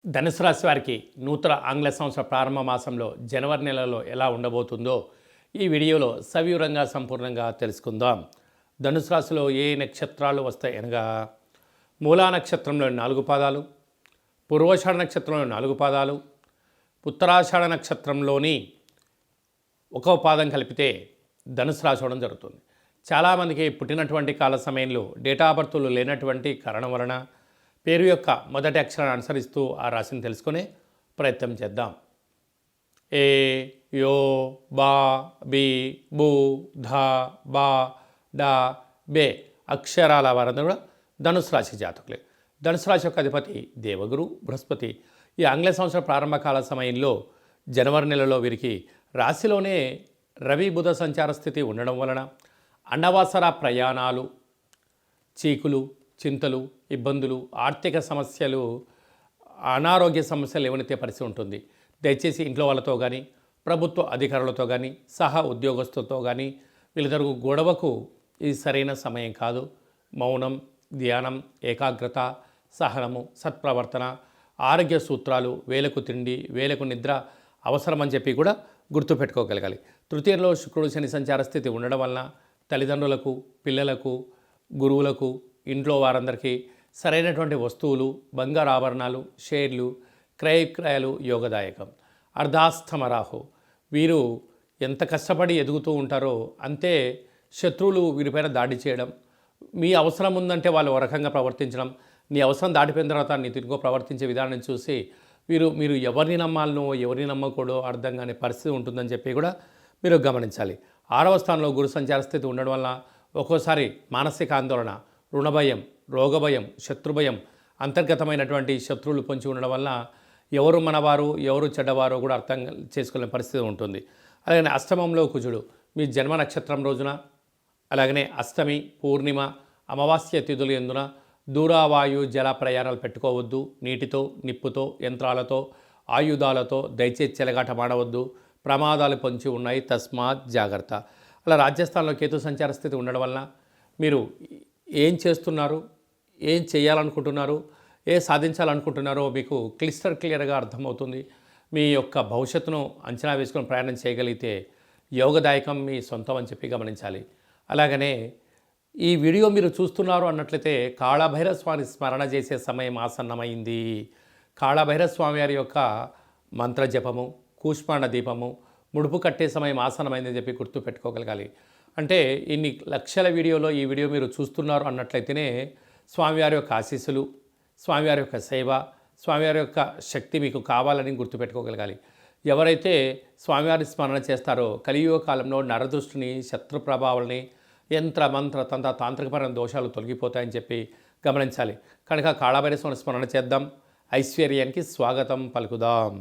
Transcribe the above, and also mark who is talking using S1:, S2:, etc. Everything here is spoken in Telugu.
S1: ధనుసు రాశి వారికి నూతన ఆంగ్ల సంవత్సర ప్రారంభ మాసంలో జనవరి నెలలో ఎలా ఉండబోతుందో ఈ వీడియోలో సవివరంగా సంపూర్ణంగా తెలుసుకుందాం. ధనుసు రాశిలో ఏ నక్షత్రాలు వస్తాయి అనగా మూలా నక్షత్రంలో 4 పాదాలు, పూర్వాషాఢ నక్షత్రంలో 4 పాదాలు, ఉత్తరాషాఢ నక్షత్రంలోని 1వ పాదం కలిపితే ధనుసు రాశి అవడం జరుగుతుంది. చాలామందికి పుట్టినటువంటి కాల సమయంలో డేటా ఆఫ్ బర్త్లు లేనటువంటి కారణం వలన పేరు యొక్క మొదటి అక్షరాన్ని అనుసరిస్తూ ఆ రాశిని తెలుసుకునే ప్రయత్నం చేద్దాం. ఏ, యో, బా, బి, బు, ధ, బా, డా, బే అక్షరాల వారందరూ కూడా ధనుసు రాశి జాతకులే. ధనుసు రాశి యొక్క అధిపతి దేవగురు బృహస్పతి. ఈ ఆంగ్ల సంవత్సర ప్రారంభకాల సమయంలో జనవరి నెలలో వీరికి రాశిలోనే రవి బుధ సంచార స్థితి ఉండడం వలన అనవసర ప్రయాణాలు, చీకులు, చింతలు, ఇబ్బందులు, ఆర్థిక సమస్యలు, అనారోగ్య సమస్యలు ఏవనైతే పరిస్థితి ఉంటుంది. దయచేసి ఇంట్లో వాళ్ళతో కానీ ప్రభుత్వ అధికారులతో కానీ సహా ఉద్యోగస్తులతో కానీ వీళ్ళిద్దరు గొడవకు ఇది సరైన సమయం కాదు. మౌనం, ధ్యానం, ఏకాగ్రత, సహనము, సత్ప్రవర్తన, ఆరోగ్య సూత్రాలు, వేలకు తిండి, వేలకు నిద్ర అవసరమని చెప్పి కూడా గుర్తుపెట్టుకోగలగాలి. తృతీయంలో శుక్రుడు శని సంచార స్థితి ఉండడం వలన తల్లిదండ్రులకు, పిల్లలకు, గురువులకు, ఇంట్లో వారందరికీ సరైనటువంటి వస్తువులు, బంగారు ఆభరణాలు, షేర్లు, క్రయవిక్రయాలు యోగదాయకం. అర్ధాస్తమ రాహు. వీరు ఎంత కష్టపడి ఎదుగుతూ ఉంటారో అంతే శత్రువులు వీరిపైన దాడి చేయడం, మీ అవసరం ఉందంటే వాళ్ళు ఒక రకంగా ప్రవర్తించడం, నీ అవసరం దాటిపోయిన తర్వాత నీ తిరిగో ప్రవర్తించే విధానం చూసి మీరు ఎవరిని నమ్మాలనో ఎవరిని నమ్మకూడదో అర్థం కాని పరిస్థితి ఉంటుందని చెప్పి కూడా మీరు గమనించాలి. 6వ స్థానంలో గురు సంచార స్థితి ఉండడం వల్ల ఒక్కోసారి మానసిక ఆందోళన, రుణభయం, రోగభయం, శత్రుభయం, అంతర్గతమైనటువంటి శత్రువులు పొంచి ఉండడం వల్ల ఎవరు మనవారు ఎవరు చెడ్డవారో కూడా అర్థం చేసుకునే పరిస్థితి ఉంటుంది. అలాగే అష్టమంలో కుజుడు మీ జన్మ నక్షత్రం రోజున, అలాగనే అష్టమి, పూర్ణిమ, అమావాస్య తిథులు ఎందున దూరావాయు జల ప్రయాణాలు పెట్టుకోవద్దు. నీటితో, నిప్పుతో, యంత్రాలతో, ఆయుధాలతో దయచేసి చెలగాట మాడవద్దు. ప్రమాదాలు పొంచి ఉన్నాయి, తస్మాత్ జాగ్రత్త. అలా రాజస్థాన్లో కేతు సంచార స్థితి ఉండడం వలన మీరు ఏం చేస్తున్నారు, ఏం చేయాలనుకుంటున్నారు, సాధించాలనుకుంటున్నారో మీకు క్లియర్గా అర్థమవుతుంది. మీ యొక్క భవిష్యత్తును అంచనా వేసుకొని ప్రయాణం చేయగలిగితే యోగదాయకం మీ సొంతం అని చెప్పి గమనించాలి. అలాగనే ఈ వీడియో మీరు చూస్తున్నారు అన్నట్లయితే కాళభైరవ స్వామి స్మరణ చేసే సమయం ఆసన్నమైంది. కాళభైరవ స్వామి వారి యొక్క మంత్ర జపము, కూష్మాండ దీపము, ముడుపు కట్టే సమయం ఆసన్నమైందని చెప్పి గుర్తు పెట్టుకోగలగాలి. అంటే ఇన్ని లక్షల వీడియోలో ఈ వీడియో మీరు చూస్తున్నారు అన్నట్లయితేనే స్వామివారి యొక్క ఆశీస్సులు, స్వామివారి యొక్క సేవ, స్వామివారి యొక్క శక్తి మీకు కావాలని గుర్తుపెట్టుకోగలగాలి. ఎవరైతే స్వామివారి స్మరణ చేస్తారో కలియుగ కాలంలో నరదృష్టిని, శత్రు ప్రభావాలని, యంత్ర మంత్ర తంత్ర తాంత్రికపరమైన దోషాలు తొలగిపోతాయని చెప్పి గమనించాలి. కనుక కాళభైరవ స్వామి స్మరణ చేద్దాం, ఐశ్వర్యానికి స్వాగతం పలుకుదాం.